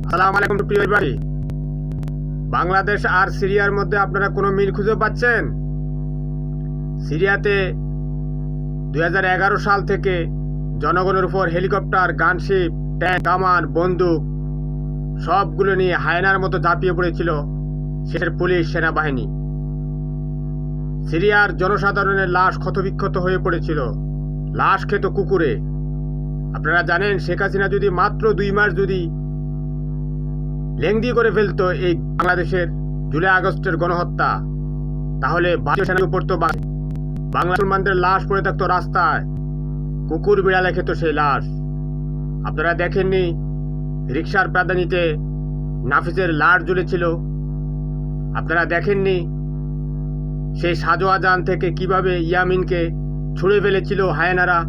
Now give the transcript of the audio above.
আসসালামু আলাইকুম প্রিয় ভাই। বাংলাদেশ আর সিরিয়ার মধ্যে আপনারা কোনো মিল খুঁজে পাচ্ছেন? সিরিয়াতে 2011 সাল থেকে জনগণের উপর হেলিকপ্টার, গানশিপ, ট্যাঙ্ক, কামান, বন্দুক সবগুলো নিয়ে হায়নার মতো ঝাঁপিয়ে পড়েছিল দেশের পুলিশ, সেনাবাহিনী। সিরিয়ার জনসাধারণের লাশ ক্ষতবিক্ষত হয়ে পড়েছিল, লাশ খেত কুকুরে। আপনারা জানেন, শেখ হাসিনা যদি মাত্র 2 মাস যদি লেংদি করে ফেলতো এই বাংলাদেশের জুলাই আগস্টের গণহত্যা, তাহলে ভারতীয় সেনার উপর তো বাংলা মুসলমানদের লাশ পড়ে থাকতো রাস্তায়, কুকুর বিড়ালে খেত সেই লাশ। আপনারা দেখেননি রিকশার প্রাদানিতে নাফিসের লাশ ঝুলেছিল? আপনারা দেখেননি সেই সাজোয়াজান থেকে কিভাবে ইয়ামিনকে ছুঁড়ে ফেলেছিল হায়নারা?